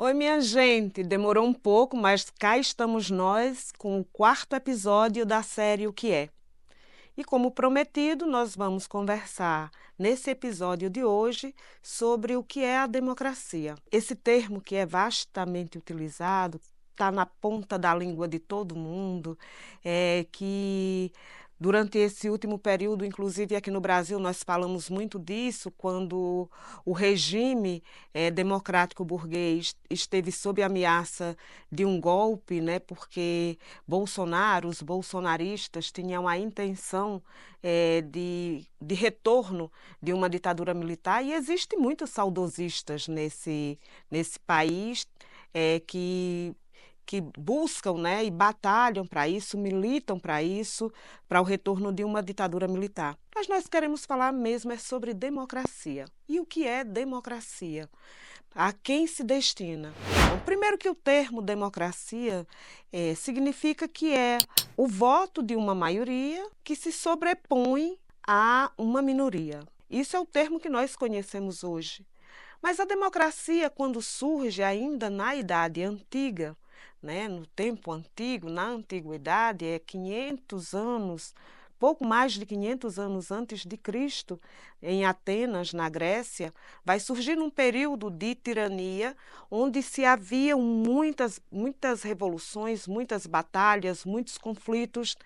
Oi, minha gente, demorou um pouco, mas cá estamos nós com o quarto episódio da série O que é. E como prometido, nós vamos conversar nesse episódio de hoje sobre o que é a democracia. Esse termo que é vastamente utilizado, está na ponta da língua de todo mundo, que durante esse último período, inclusive aqui no Brasil, nós falamos muito disso, quando o regime democrático burguês esteve sob ameaça de um golpe, né, porque Bolsonaro, os bolsonaristas tinham a intenção de retorno de uma ditadura militar, e existem muitos saudosistas nesse país que buscam, né, e batalham para isso, militam para o retorno de uma ditadura militar. Mas nós queremos falar mesmo sobre democracia. E o que é democracia? A quem se destina? Bom, primeiro que o termo democracia significa que é o voto de uma maioria que se sobrepõe a uma minoria. Isso é o termo que nós conhecemos hoje. Mas a democracia, quando surge ainda na Idade Antiga, né, no tempo antigo, na antiguidade, 500 anos, pouco mais de 500 anos antes de Cristo, em Atenas, na Grécia, vai surgir um período de tirania onde se haviam muitas revoluções, muitas batalhas, muitos conflitos.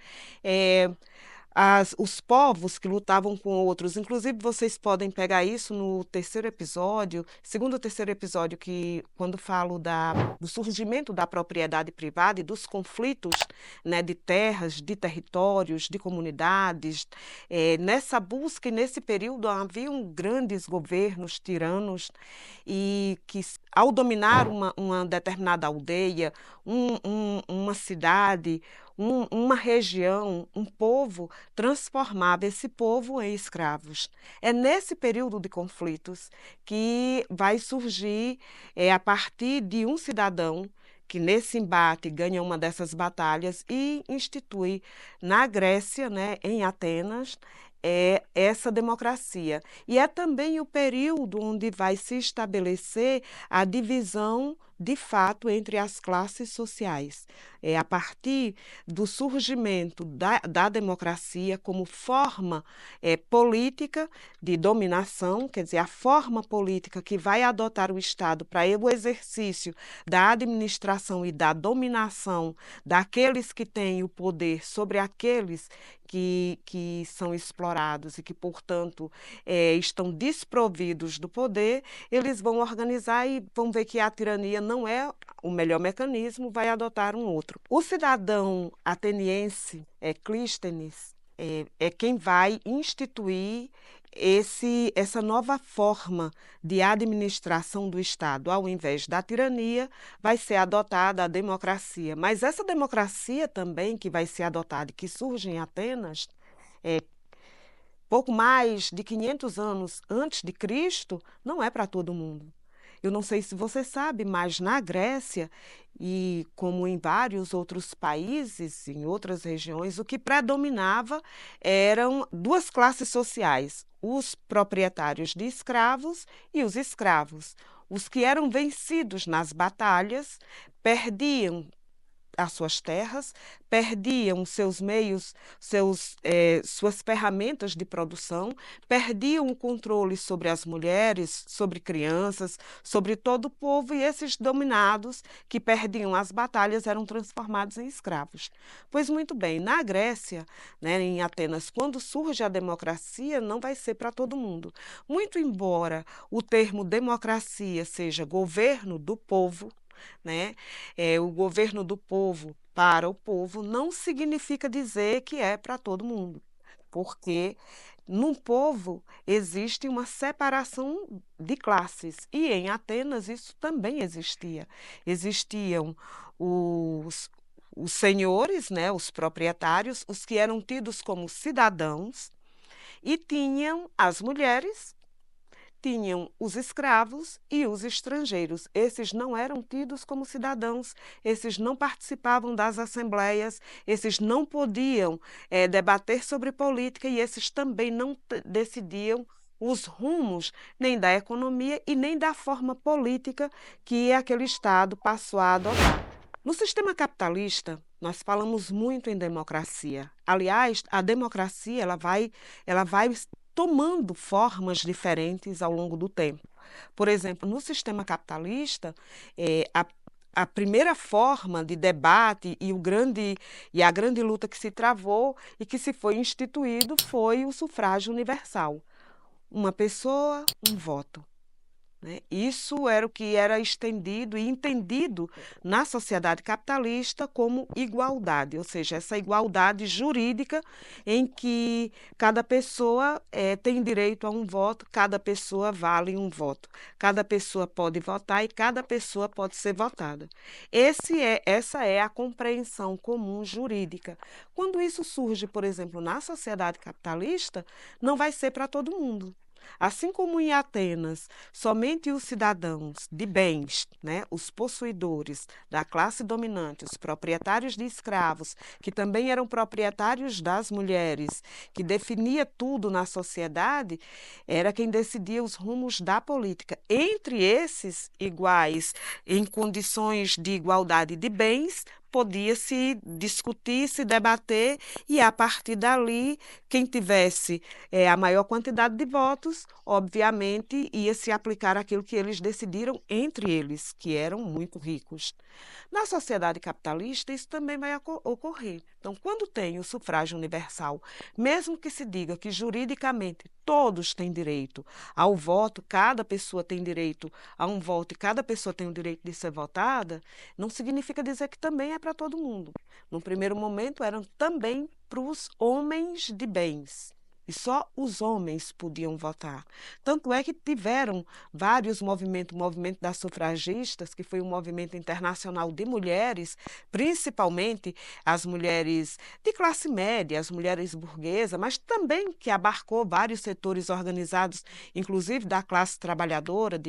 Os povos que lutavam com outros. Inclusive, vocês podem pegar isso no terceiro episódio, segundo ou terceiro episódio, que quando falo do surgimento da propriedade privada e dos conflitos, né, de terras, de territórios, de comunidades. Nessa busca e nesse período haviam grandes governos tiranos e que, ao dominar uma determinada aldeia, uma cidade, uma região, um povo, transformava esse povo em escravos. É nesse período de conflitos que vai surgir, a partir de um cidadão que nesse embate ganha uma dessas batalhas e institui na Grécia, né, em Atenas, essa democracia. E é também o período onde vai se estabelecer a divisão de fato entre as classes sociais. É a partir do surgimento da democracia como forma política de dominação, quer dizer, a forma política que vai adotar o Estado para o exercício da administração e da dominação daqueles que têm o poder sobre aqueles que são explorados e que, portanto, estão desprovidos do poder. Eles vão organizar e vão ver que a tirania não é o melhor mecanismo, vai adotar um outro. O cidadão ateniense, Clístenes, é quem vai instituir essa nova forma de administração do Estado. Ao invés da tirania, vai ser adotada a democracia. Mas essa democracia também que vai ser adotada e que surge em Atenas, pouco mais de 500 anos antes de Cristo, não é para todo mundo. Eu não sei se você sabe, mas na Grécia, e como em vários outros países, em outras regiões, o que predominava eram duas classes sociais: os proprietários de escravos e os escravos. Os que eram vencidos nas batalhas perdiam as suas terras, perdiam seus meios, suas ferramentas de produção, perdiam o controle sobre as mulheres, sobre crianças, sobre todo o povo, e esses dominados que perdiam as batalhas eram transformados em escravos. Pois muito bem, na Grécia, né, em Atenas, quando surge a democracia, não vai ser para todo mundo. Muito embora o termo democracia seja governo do povo, né? O governo do povo para o povo não significa dizer que é para todo mundo, porque num povo existe uma separação de classes, e em Atenas isso também existia. Existiam os, os senhores, né, os proprietários, os que eram tidos como cidadãos, e tinham as mulheres, tinham os escravos e os estrangeiros. Esses não eram tidos como cidadãos, esses não participavam das assembleias, esses não podiam debater sobre política, e esses também não decidiam os rumos nem da economia e nem da forma política que aquele Estado passou a adotar. No sistema capitalista, nós falamos muito em democracia. Aliás, a democracia ela vai tomando formas diferentes ao longo do tempo. Por exemplo, no sistema capitalista, a primeira forma de debate e a grande luta que se travou e que se foi instituído foi o sufrágio universal. Uma pessoa, um voto, né? Isso era o que era estendido e entendido na sociedade capitalista como igualdade, ou seja, essa igualdade jurídica em que cada pessoa tem direito a um voto, cada pessoa vale um voto, cada pessoa pode votar e cada pessoa pode ser votada. Essa é a compreensão comum jurídica. Quando isso surge, por exemplo, na sociedade capitalista, não vai ser para todo mundo. Assim como em Atenas, somente os cidadãos de bens, né, os possuidores da classe dominante, os proprietários de escravos, que também eram proprietários das mulheres, que definia tudo na sociedade, era quem decidia os rumos da política. Entre esses iguais, em condições de igualdade de bens, podia se discutir, se debater, e a partir dali, quem tivesse a maior quantidade de votos, obviamente, ia se aplicar aquilo que eles decidiram entre eles, que eram muito ricos. Na sociedade capitalista, isso também vai ocorrer. Então, quando tem o sufrágio universal, mesmo que se diga que juridicamente todos têm direito ao voto, cada pessoa tem direito a um voto e cada pessoa tem o direito de ser votada, não significa dizer que também é para todo mundo. No primeiro momento, eram também para os homens de bens. E só os homens podiam votar. Tanto é que tiveram vários movimentos, o movimento das sufragistas, que foi um movimento internacional de mulheres, principalmente as mulheres de classe média, as mulheres burguesas, mas também que abarcou vários setores organizados, inclusive da classe trabalhadora,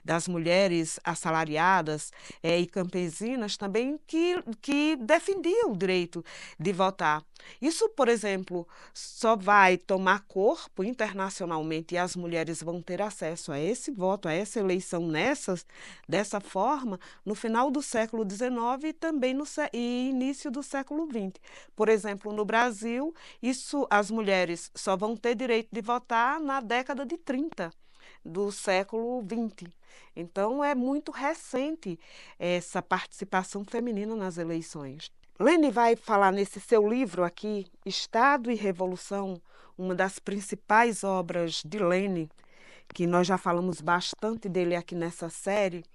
das mulheres assalariadas e campesinas também, que defendiam o direito de votar. Isso, por exemplo, só vai tomar corpo internacionalmente e as mulheres vão ter acesso a esse voto, a essa eleição dessa forma, no final do século XIX e também e início do século XX. Por exemplo, no Brasil, as mulheres só vão ter direito de votar na década de 30 do século XX. Então, é muito recente essa participação feminina nas eleições. Lênin vai falar nesse seu livro aqui, Estado e Revolução, uma das principais obras de Lênin, que nós já falamos bastante dele aqui nessa série.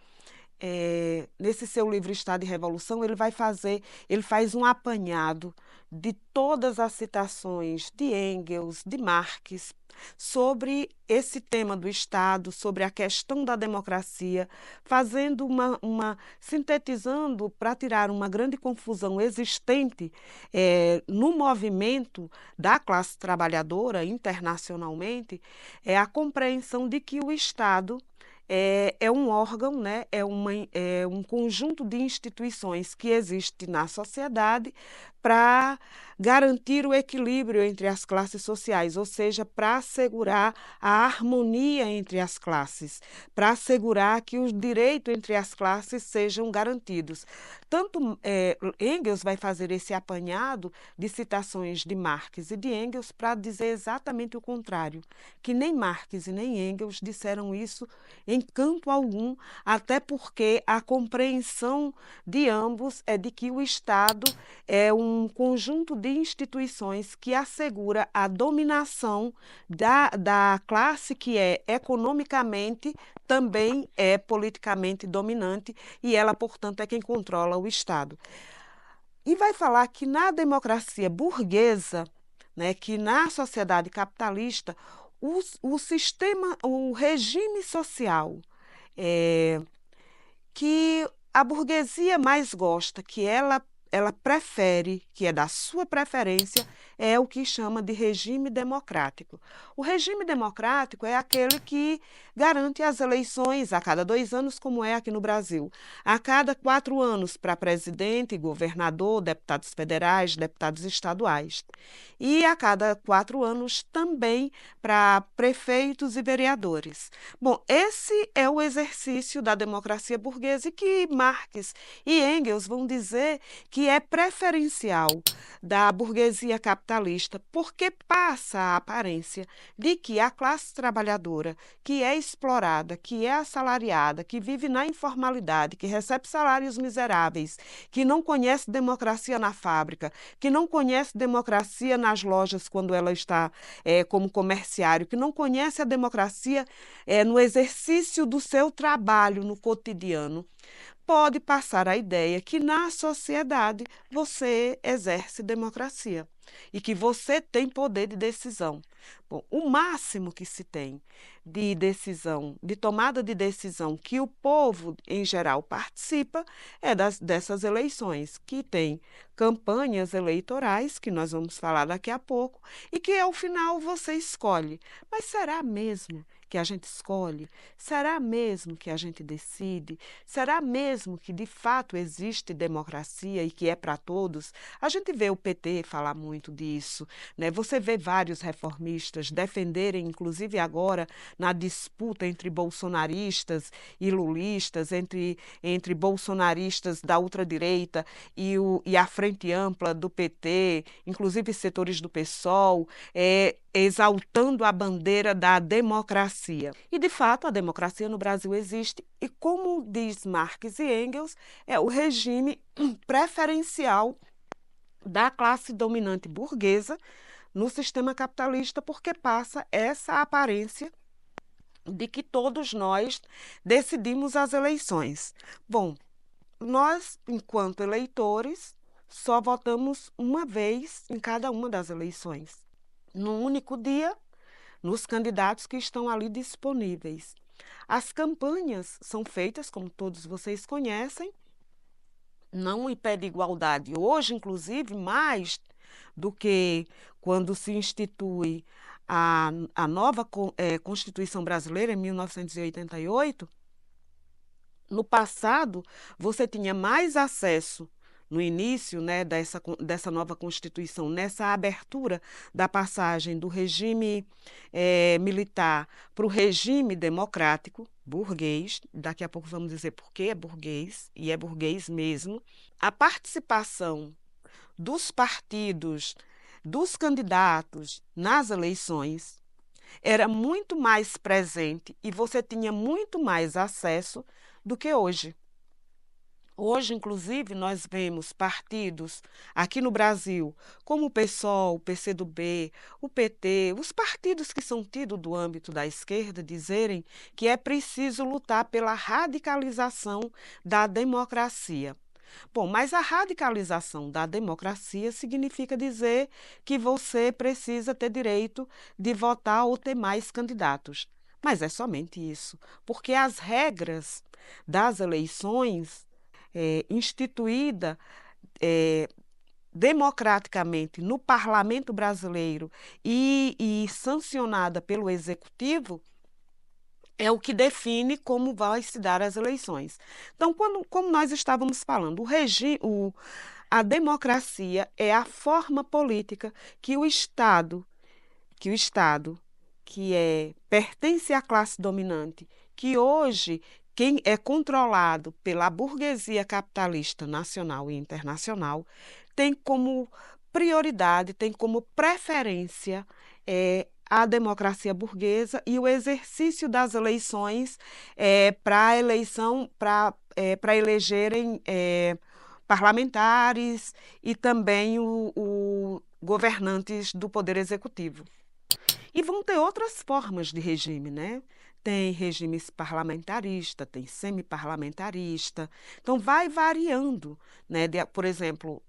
Nesse seu livro Estado e Revolução, ele faz um apanhado de todas as citações de Engels, de Marx, sobre esse tema do Estado, sobre a questão da democracia, fazendo sintetizando para tirar uma grande confusão existente no movimento da classe trabalhadora internacionalmente, a compreensão de que o Estado é um órgão, né? É um conjunto de instituições que existe na sociedade para garantir o equilíbrio entre as classes sociais, ou seja, para assegurar a harmonia entre as classes, para assegurar que os direitos entre as classes sejam garantidos. Tanto Engels vai fazer esse apanhado de citações de Marx e de Engels para dizer exatamente o contrário, que nem Marx e nem Engels disseram isso em canto algum, até porque a compreensão de ambos é de que o Estado é um conjunto de instituições que assegura a dominação da classe que é economicamente, também é politicamente dominante, e ela, portanto, é quem controla o Estado. E vai falar que na democracia burguesa, né, que na sociedade capitalista, o sistema, o regime social que a burguesia mais gosta, que ela ela prefere, que é da sua preferência, é o que chama de regime democrático. O regime democrático é aquele que garante as eleições a cada 2 anos, como é aqui no Brasil, a cada 4 anos para presidente, governador, deputados federais, deputados estaduais, e a cada 4 anos também para prefeitos e vereadores. Bom, esse é o exercício da democracia burguesa e que Marx e Engels vão dizer que é preferencial da burguesia capitalista, porque passa a aparência de que a classe trabalhadora, que é explorada, que é assalariada, que vive na informalidade, que recebe salários miseráveis, que não conhece democracia na fábrica, que não conhece democracia nas lojas quando ela está como comerciário, que não conhece a democracia no exercício do seu trabalho no cotidiano, pode passar a ideia que na sociedade você exerce democracia e que você tem poder de decisão. Bom, o máximo que se tem de decisão, de tomada de decisão que o povo em geral participa é dessas eleições, que tem campanhas eleitorais, que nós vamos falar daqui a pouco, e que ao final você escolhe. Mas será mesmo que a gente escolhe? Será mesmo que a gente decide? Será mesmo que de fato existe democracia e que é para todos? A gente vê o PT falar muito disso, né? Você vê vários reformistas defenderem, inclusive agora, na disputa entre bolsonaristas e lulistas, entre bolsonaristas da ultradireita e a Frente Ampla do PT, inclusive setores do PSOL, exaltando a bandeira da democracia. E, de fato, a democracia no Brasil existe e, como diz Marx e Engels, é o regime preferencial da classe dominante burguesa no sistema capitalista, porque passa essa aparência de que todos nós decidimos as eleições. Bom, nós, enquanto eleitores, só votamos uma vez em cada uma das eleições, num único dia, nos candidatos que estão ali disponíveis. As campanhas são feitas, como todos vocês conhecem, não em pé de igualdade. Hoje, inclusive, mais do que quando se institui a nova Constituição Brasileira, em 1988, no passado, você tinha mais acesso, no início, né, dessa nova Constituição, nessa abertura da passagem do regime militar para o regime democrático, burguês, daqui a pouco vamos dizer por que é burguês, e é burguês mesmo, a participação dos partidos, dos candidatos nas eleições era muito mais presente e você tinha muito mais acesso do que hoje. Hoje, inclusive, nós vemos partidos aqui no Brasil, como o PSOL, o PCdoB, o PT, os partidos que são tidos do âmbito da esquerda, dizerem que é preciso lutar pela radicalização da democracia. Bom, mas a radicalização da democracia significa dizer que você precisa ter direito de votar ou ter mais candidatos. Mas é somente isso, porque as regras das eleições instituída democraticamente no Parlamento brasileiro e sancionada pelo Executivo, é o que define como vai se dar as eleições. Então, como nós estávamos falando, a democracia é a forma política que o Estado, que pertence à classe dominante, que hoje quem é controlado pela burguesia capitalista nacional e internacional, tem como prioridade, tem como preferência a democracia burguesa e o exercício das eleições para elegerem parlamentares e também governantes do Poder Executivo. E vão ter outras formas de regime, né? Tem regime parlamentarista, tem semiparlamentarista, então vai variando, né? Por exemplo,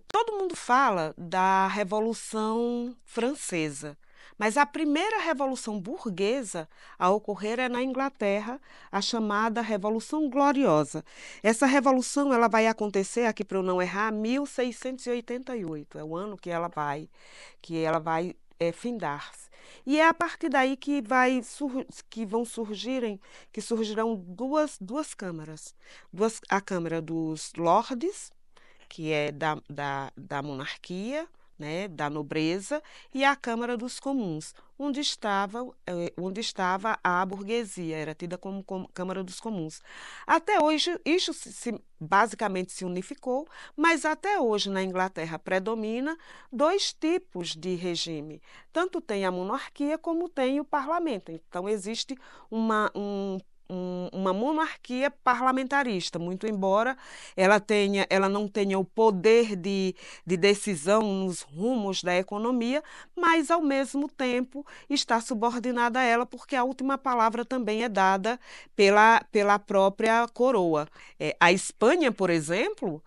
todo mundo fala da Revolução Francesa, Mas a primeira revolução burguesa a ocorrer é na Inglaterra, a chamada Revolução Gloriosa. Essa revolução ela vai acontecer, aqui para eu não errar, 1688, é o ano que ela vai findar-se. E é a partir daí que surgirão duas câmaras. A Câmara dos Lordes, que é da monarquia, né, da nobreza, e a Câmara dos Comuns, onde estava a burguesia, era tida como Câmara dos Comuns. Até hoje, isso basicamente se unificou, mas até hoje na Inglaterra predomina dois tipos de regime. Tanto tem a monarquia como tem o parlamento. Então, existe uma monarquia parlamentarista, muito embora ela não tenha o poder de decisão nos rumos da economia, mas, ao mesmo tempo, está subordinada a ela, porque a última palavra também é dada pela própria coroa. A Espanha, por exemplo,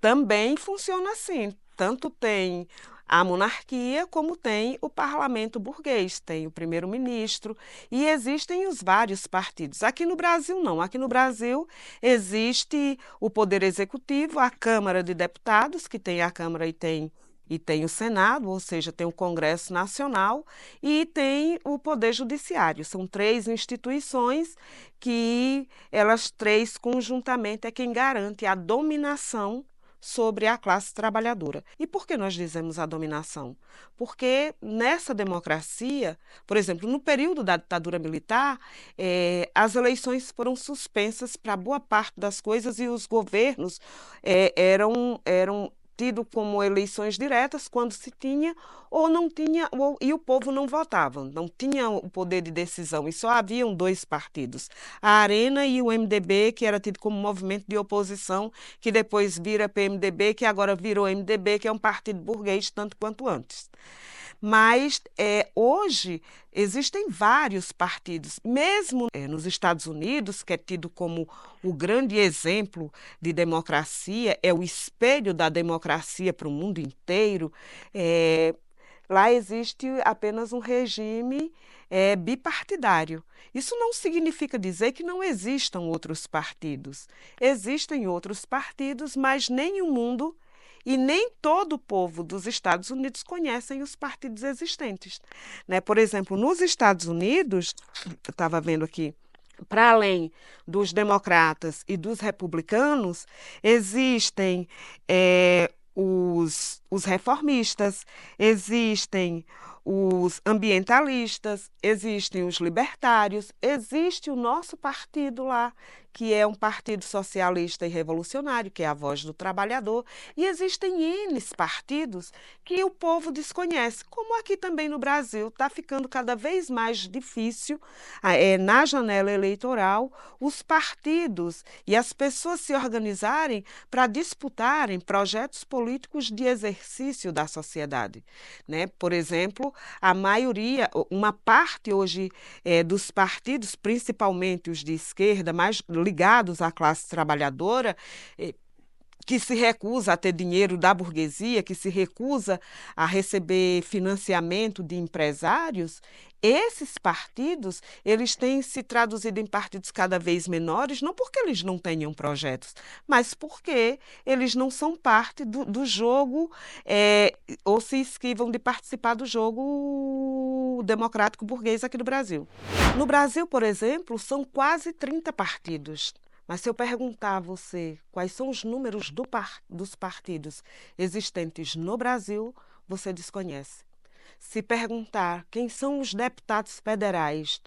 também funciona assim. Tanto tem a monarquia, como tem o parlamento burguês, tem o primeiro-ministro, e existem os vários partidos. Aqui no Brasil, não. Aqui no Brasil existe o Poder Executivo, a Câmara de Deputados, que tem a Câmara e tem o Senado, ou seja, tem o Congresso Nacional, e tem o Poder Judiciário. São três instituições que elas três conjuntamente é quem garante a dominação sobre a classe trabalhadora. E por que nós dizemos a dominação? Porque nessa democracia, por exemplo, no período da ditadura militar, as eleições foram suspensas para boa parte das coisas e os governos eram tidos como eleições diretas quando se tinha ou não tinha, e o povo não votava, não tinha o poder de decisão, e só haviam dois partidos, a Arena e o MDB, que era tido como movimento de oposição, que depois vira PMDB, que agora virou MDB, que é um partido burguês tanto quanto antes. Mas hoje existem vários partidos, mesmo nos Estados Unidos, que é tido como o grande exemplo de democracia, é o espelho da democracia para o mundo inteiro. Lá existe apenas um regime bipartidário. Isso não significa dizer que não existam outros partidos. Existem outros partidos, mas nem o mundo e nem todo o povo dos Estados Unidos conhecem os partidos existentes, né? Por exemplo, nos Estados Unidos, eu estava vendo aqui, para além dos democratas e dos republicanos, existem os reformistas, existem os ambientalistas, existem os libertários, existe o nosso partido lá, que é um partido socialista e revolucionário, que é a Voz do Trabalhador, e existem N partidos que o povo desconhece, como aqui também no Brasil, está ficando cada vez mais difícil, na janela eleitoral, os partidos e as pessoas se organizarem para disputarem projetos políticos de exercício da sociedade, né? Por exemplo, a maioria, uma parte hoje dos partidos, principalmente os de esquerda, mais ligados à classe trabalhadora, que se recusa a ter dinheiro da burguesia, que se recusa a receber financiamento de empresários, esses partidos, eles têm se traduzido em partidos cada vez menores, não porque eles não tenham projetos, mas porque eles não são parte do jogo, ou se esquivam de participar do jogo democrático burguês aqui do Brasil. No Brasil, por exemplo, são quase 30 partidos. Mas se eu perguntar a você quais são os números dos partidos existentes no Brasil, você desconhece. Se perguntar quem são os deputados federais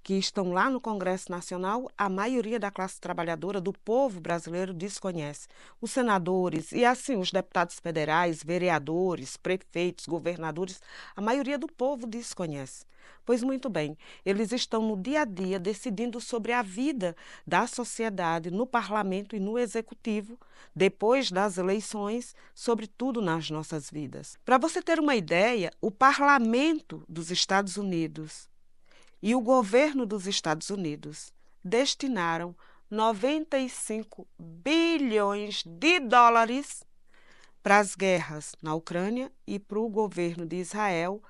que estão lá no Congresso Nacional, a maioria da classe trabalhadora, do povo brasileiro, desconhece. Os senadores e, assim, os deputados federais, vereadores, prefeitos, governadores, a maioria do povo desconhece. Pois muito bem, eles estão no dia a dia decidindo sobre a vida da sociedade no parlamento e no executivo, depois das eleições, sobre tudo nas nossas vidas. Para você ter uma ideia, o parlamento dos Estados Unidos e o governo dos Estados Unidos destinaram 95 bilhões de dólares para as guerras na Ucrânia e para o governo de Israel,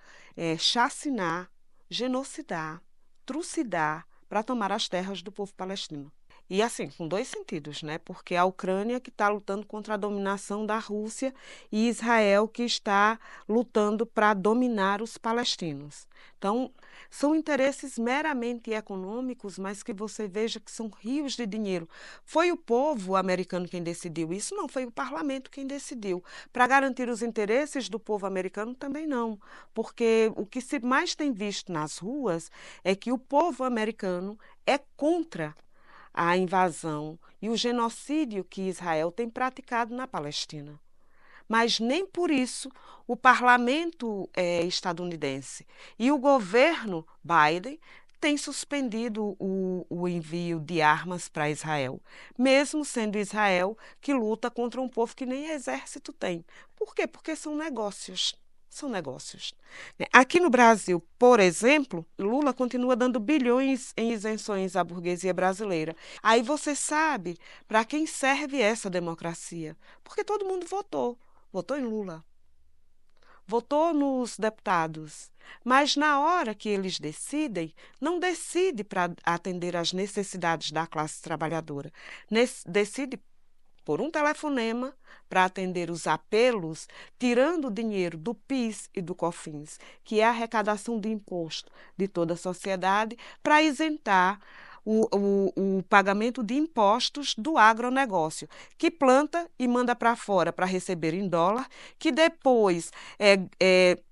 chacinar, genocidar, trucidar para tomar as terras do povo palestino. E assim, com dois sentidos, né? Porque a Ucrânia que está lutando contra a dominação da Rússia e Israel que está lutando para dominar os palestinos. Então, são interesses meramente econômicos, mas que você veja que são rios de dinheiro. Foi o povo americano quem decidiu isso? Não, foi o parlamento quem decidiu. Para garantir os interesses do povo americano, também não. Porque o que se mais tem visto nas ruas é que o povo americano é contra a invasão e o genocídio que Israel tem praticado na Palestina. Mas nem por isso o parlamento estadunidense e o governo Biden tem suspendido o envio de armas para Israel, mesmo sendo Israel que luta contra um povo que nem exército tem. Por quê? Porque são negócios. São negócios. Aqui no Brasil, por exemplo, Lula continua dando bilhões em isenções à burguesia brasileira. Aí você sabe para quem serve essa democracia. Porque todo mundo votou em Lula, votou nos deputados, mas na hora que eles decidem, não decide para atender às necessidades da classe trabalhadora, decide por um telefonema para atender os apelos, tirando o dinheiro do PIS e do COFINS, que é a arrecadação de imposto de toda a sociedade, para isentar o pagamento de impostos do agronegócio, que planta e manda para fora para receber em dólar, que depois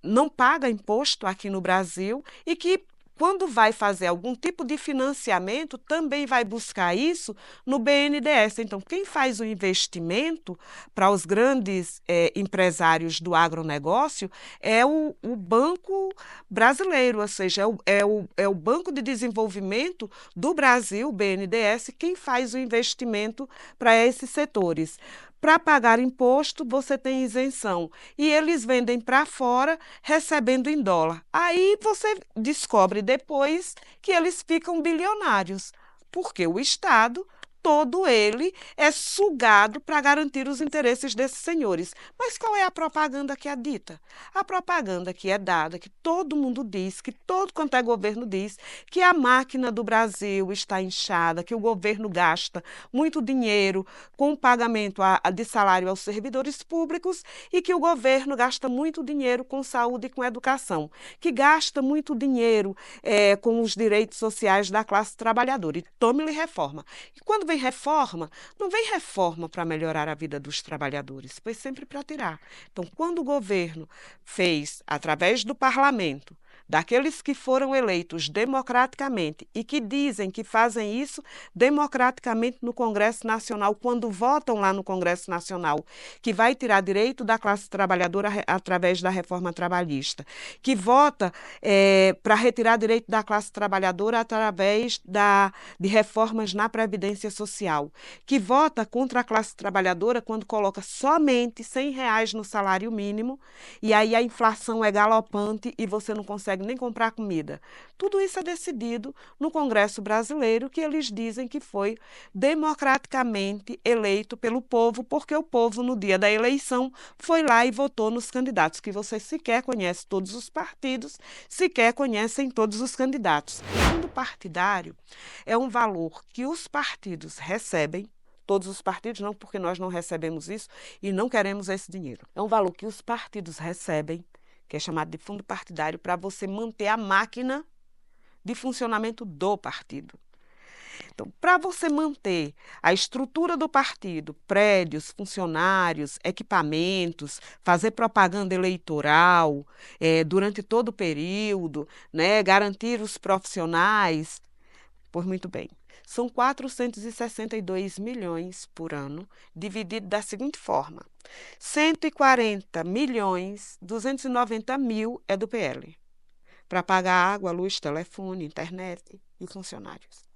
não paga imposto aqui no Brasil e que quando vai fazer algum tipo de financiamento, também vai buscar isso no BNDES. Então, quem faz o investimento para os grandes empresários do agronegócio é o Banco Brasileiro, ou seja, é o Banco de Desenvolvimento do Brasil, o BNDES, quem faz o investimento para esses setores. Para pagar imposto, você tem isenção. E eles vendem para fora, recebendo em dólar. Aí você descobre depois que eles ficam bilionários, porque o Estado, todo ele, é sugado para garantir os interesses desses senhores. Mas qual é a propaganda que é dita? A propaganda que é dada, que todo mundo diz, que todo quanto é governo diz, que a máquina do Brasil está inchada, que o governo gasta muito dinheiro com o pagamento de salário aos servidores públicos e que o governo gasta muito dinheiro com saúde e com educação, que gasta muito dinheiro com os direitos sociais da classe trabalhadora. E tome-lhe reforma. E quando vem reforma, não vem reforma para melhorar a vida dos trabalhadores, foi sempre para tirar. Então, quando o governo fez, através do parlamento, daqueles que foram eleitos democraticamente e que dizem que fazem isso democraticamente no Congresso Nacional, quando votam lá no Congresso Nacional, que vai tirar direito da classe trabalhadora através da reforma trabalhista, que vota para retirar direito da classe trabalhadora através de reformas na Previdência Social, que vota contra a classe trabalhadora quando coloca somente R$ 100 no salário mínimo, e aí a inflação é galopante e você não consegue nem comprar comida. Tudo isso é decidido no Congresso brasileiro, que eles dizem que foi democraticamente eleito pelo povo, porque o povo, no dia da eleição, foi lá e votou nos candidatos, que você sequer conhece todos os partidos, sequer conhecem todos os candidatos. O fundo partidário é um valor que os partidos recebem, todos os partidos não, porque nós não recebemos isso e não queremos esse dinheiro. É um valor que os partidos recebem, que é chamado de fundo partidário, para você manter a máquina de funcionamento do partido. Então, para você manter a estrutura do partido, prédios, funcionários, equipamentos, fazer propaganda eleitoral durante todo o período, né, garantir os profissionais, pois muito bem. São 462 milhões por ano, dividido da seguinte forma: 140 milhões, 290 mil é do PL, para pagar água, luz, telefone, internet e funcionários.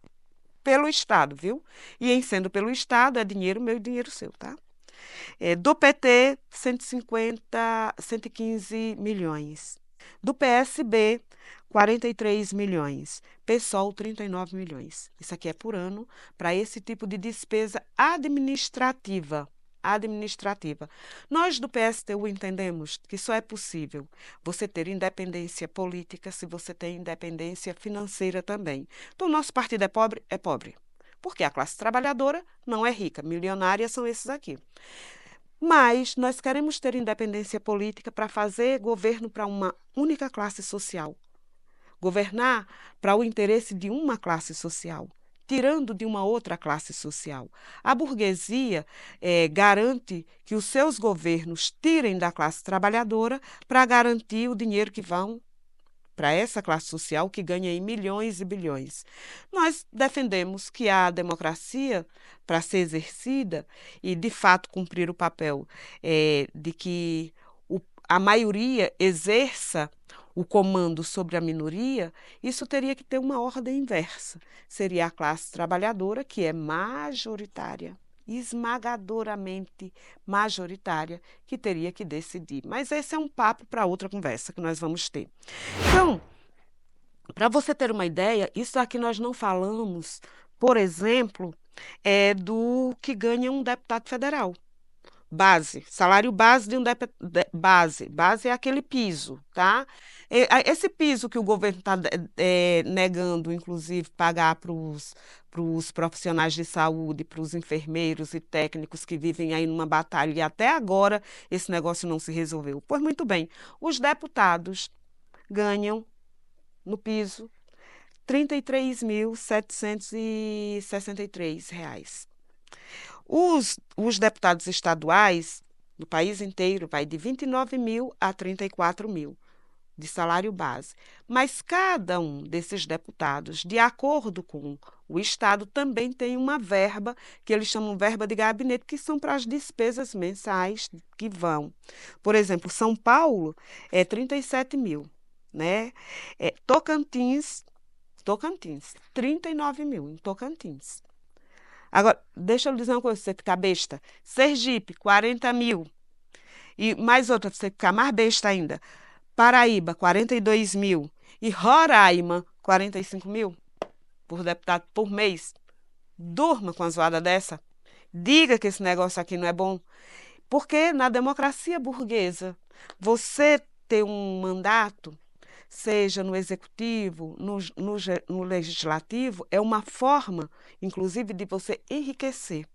Pelo Estado, viu? E em sendo pelo Estado, é dinheiro meu e dinheiro seu, tá? Do PT, 150, 115 milhões. Do PSB, 43 milhões. PSOL, 39 milhões. Isso aqui é por ano, para esse tipo de despesa administrativa. administrativa. Nós do PSTU entendemos que só é possível você ter independência política se você tem independência financeira também. Então, nosso partido é pobre? É pobre. Porque a classe trabalhadora não é rica, milionária são esses aqui. Mas nós queremos ter independência política para fazer governo para uma única classe social. Governar para o interesse de uma classe social, tirando de uma outra classe social. A burguesia garante que os seus governos tirem da classe trabalhadora para garantir o dinheiro que vão para essa classe social que ganha em milhões e bilhões. Nós defendemos que a democracia, para ser exercida e, de fato, cumprir o papel de que a maioria exerça o comando sobre a minoria, isso teria que ter uma ordem inversa. Seria a classe trabalhadora, que é majoritária, esmagadoramente majoritária, que teria que decidir. Mas esse é um papo para outra conversa que nós vamos ter. Então, para você ter uma ideia, isso aqui nós não falamos, por exemplo, do que ganha um deputado federal. Base, salário base de um base é aquele piso, tá? Esse piso que o governo está negando, inclusive, pagar para os profissionais de saúde, para os enfermeiros e técnicos que vivem aí numa batalha, e até agora esse negócio não se resolveu. Pois muito bem, os deputados ganham no piso R$ 33.763. Os deputados estaduais, no país inteiro, vai de 29 mil a 34 mil de salário base. Mas cada um desses deputados, de acordo com o Estado, também tem uma verba, que eles chamam verba de gabinete, que são para as despesas mensais que vão. Por exemplo, São Paulo é 37 mil, né? Tocantins, 39 mil em Tocantins. Agora, deixa eu dizer uma coisa, você ficar besta. Sergipe, 40 mil. E mais outra, você ficar mais besta ainda. Paraíba, 42 mil. E Roraima, 45 mil por deputado por mês. Durma com a zoada dessa. Diga que esse negócio aqui não é bom. Porque na democracia burguesa, você ter um mandato, seja no executivo, no legislativo, é uma forma, inclusive, de você enriquecer.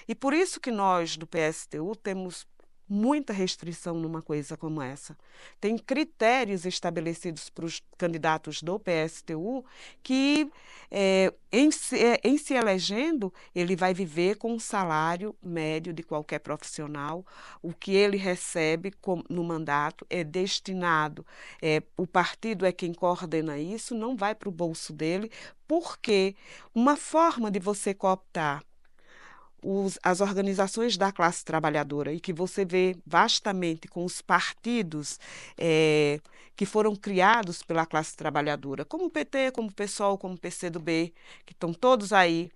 E por isso que nós, do PSTU, temos muita restrição numa coisa como essa. Tem critérios estabelecidos para os candidatos do PSTU que, em se elegendo, ele vai viver com o salário médio de qualquer profissional. O que ele recebe no mandato é destinado, o partido é quem coordena isso, não vai para o bolso dele, porque uma forma de você cooptar as organizações da classe trabalhadora e que você vê vastamente com os partidos que foram criados pela classe trabalhadora, como o PT, como o PSOL, como o PCdoB, que estão todos aí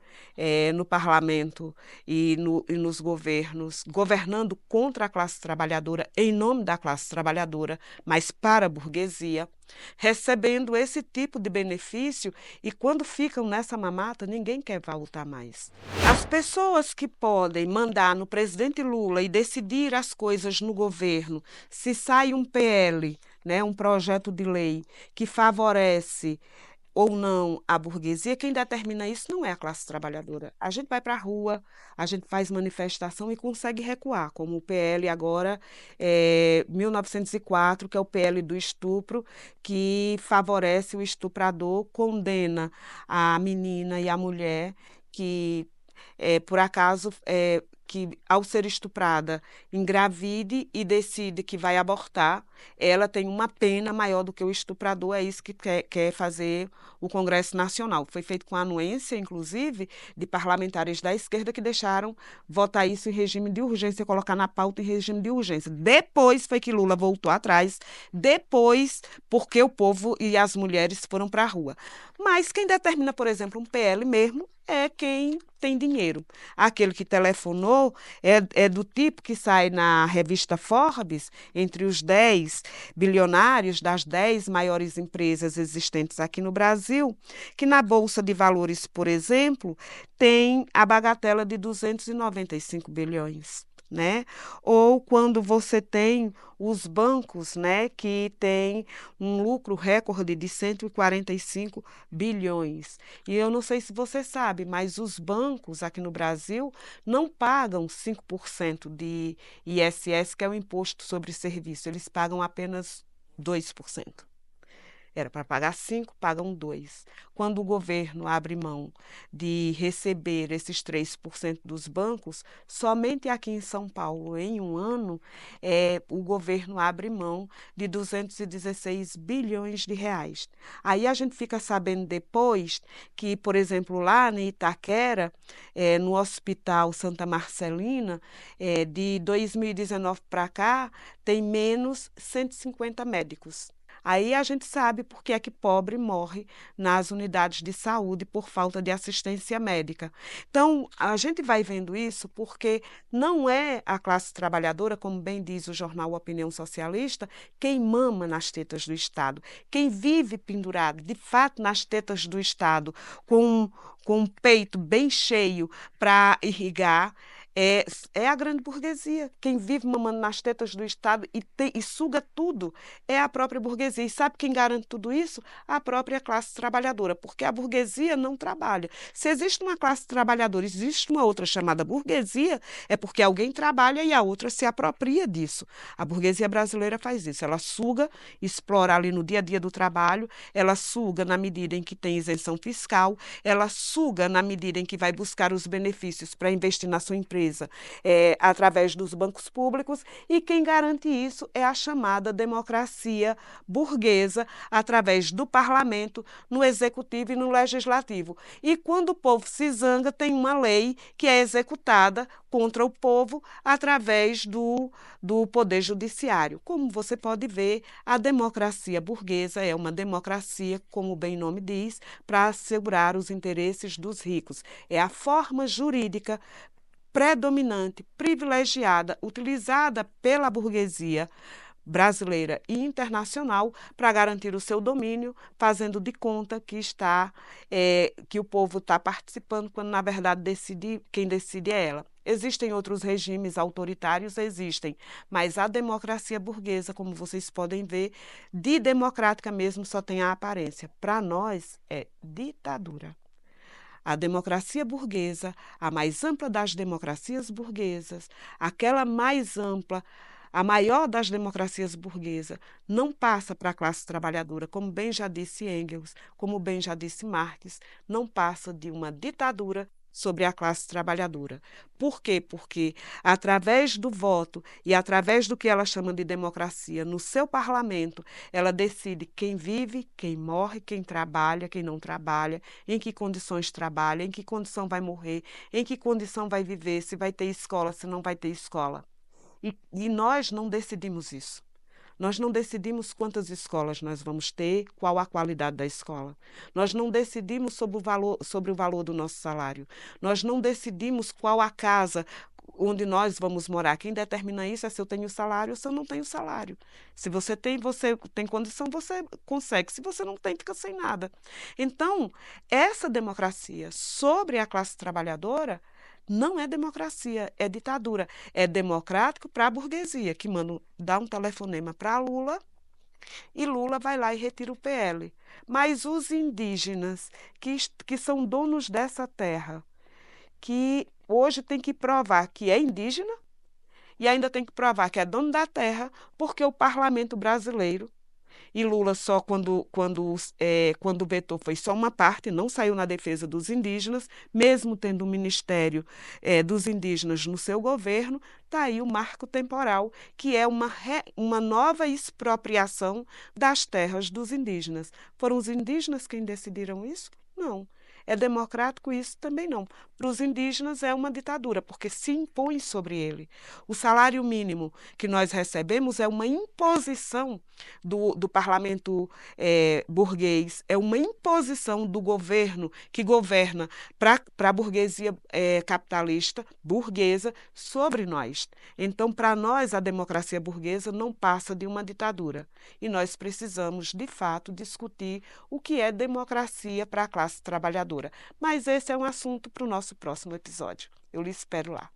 no parlamento e nos governos, governando contra a classe trabalhadora, em nome da classe trabalhadora, mas para a burguesia, recebendo esse tipo de benefício, e quando ficam nessa mamata, ninguém quer voltar mais. As pessoas que podem mandar no presidente Lula e decidir as coisas no governo, se sai um PL, né, um projeto de lei que favorece ou não a burguesia, quem determina isso não é a classe trabalhadora. A gente vai para a rua, a gente faz manifestação e consegue recuar, como o PL agora, 1904, que é o PL do estupro, que favorece o estuprador, condena a menina e a mulher que, por acaso, que ao ser estuprada, engravide e decide que vai abortar, ela tem uma pena maior do que o estuprador, é isso que quer fazer o Congresso Nacional. Foi feito com a anuência, inclusive, de parlamentares da esquerda que deixaram votar isso em regime de urgência, colocar na pauta em regime de urgência. Depois foi que Lula voltou atrás, depois porque o povo e as mulheres foram para a rua. Mas quem determina, por exemplo, um PL mesmo, é quem tem dinheiro. Aquele que telefonou é do tipo que sai na revista Forbes, entre os 10 bilionários das 10 maiores empresas existentes aqui no Brasil, que na Bolsa de Valores, por exemplo, tem a bagatela de 295 bilhões. Né? Ou quando você tem os bancos, né, que tem um lucro recorde de 145 bilhões. E eu não sei se você sabe, mas os bancos aqui no Brasil não pagam 5% de ISS, que é o Imposto sobre Serviço, eles pagam apenas 2%. Era para pagar 5, pagam 2. Quando o governo abre mão de receber esses 3% dos bancos, somente aqui em São Paulo, em um ano, o governo abre mão de 216 bilhões de reais. Aí a gente fica sabendo depois que, por exemplo, lá em Itaquera, no Hospital Santa Marcelina, de 2019 para cá, tem menos 150 médicos. Aí a gente sabe por que é que pobre morre nas unidades de saúde por falta de assistência médica. Então, a gente vai vendo isso porque não é a classe trabalhadora, como bem diz o jornal Opinião Socialista, quem mama nas tetas do Estado. Quem vive pendurado, de fato, nas tetas do Estado, com o peito bem cheio para irrigar, é a grande burguesia. Quem vive mamando nas tetas do Estado e suga tudo é a própria burguesia. E sabe quem garante tudo isso? A própria classe trabalhadora, porque a burguesia não trabalha. Se existe uma classe trabalhadora, existe uma outra chamada burguesia, é porque alguém trabalha e a outra se apropria disso. A burguesia brasileira faz isso. Ela suga, explora ali no dia a dia do trabalho, ela suga na medida em que tem isenção fiscal, ela suga na medida em que vai buscar os benefícios para investir na sua empresa através dos bancos públicos, e quem garante isso é a chamada democracia burguesa, através do parlamento, no executivo e no legislativo. E quando o povo se zanga, tem uma lei que é executada contra o povo através do poder judiciário. Como você pode ver, a democracia burguesa é uma democracia, como bem o nome diz, para assegurar os interesses dos ricos. É a forma jurídica predominante, privilegiada, utilizada pela burguesia brasileira e internacional para garantir o seu domínio, fazendo de conta que o povo está participando, quando na verdade quem decide é ela. Existem outros regimes autoritários, existem, mas a democracia burguesa, como vocês podem ver, de democrática mesmo só tem a aparência. Para nós é ditadura. A democracia burguesa, a mais ampla das democracias burguesas, aquela mais ampla, a maior das democracias burguesas, não passa para a classe trabalhadora, como bem já disse Engels, como bem já disse Marx, não passa de uma ditadura sobre a classe trabalhadora. Por quê? Porque através do voto e através do que ela chama de democracia no seu parlamento, ela decide quem vive, quem morre, quem trabalha, quem não trabalha, em que condições trabalha, em que condição vai morrer, em que condição vai viver, se vai ter escola, se não vai ter escola. E nós não decidimos isso. Nós não decidimos quantas escolas nós vamos ter, qual a qualidade da escola. Nós não decidimos sobre o valor do nosso salário. Nós não decidimos qual a casa onde nós vamos morar. Quem determina isso é se eu tenho salário ou se eu não tenho salário. Se você tem condição, você consegue. Se você não tem, fica sem nada. Então, essa democracia sobre a classe trabalhadora não é democracia, é ditadura. É democrático para a burguesia, que dá um telefonema para Lula e Lula vai lá e retira o PL. Mas os indígenas, que são donos dessa terra, que hoje tem que provar que é indígena e ainda tem que provar que é dono da terra, porque o parlamento brasileiro e Lula só quando vetou foi só uma parte, não saiu na defesa dos indígenas, mesmo tendo um ministério dos indígenas no seu governo, está aí o marco temporal, que é uma nova expropriação das terras dos indígenas. Foram os indígenas quem decidiram isso? Não. É democrático isso? Também não. Para os indígenas é uma ditadura, porque se impõe sobre ele. O salário mínimo que nós recebemos é uma imposição do parlamento burguês, é uma imposição do governo que governa para a burguesia capitalista, burguesa, sobre nós. Então, para nós, a democracia burguesa não passa de uma ditadura. E nós precisamos, de fato, discutir o que é democracia para a classe trabalhadora. Mas esse é um assunto para o nosso próximo episódio. Eu lhe espero lá.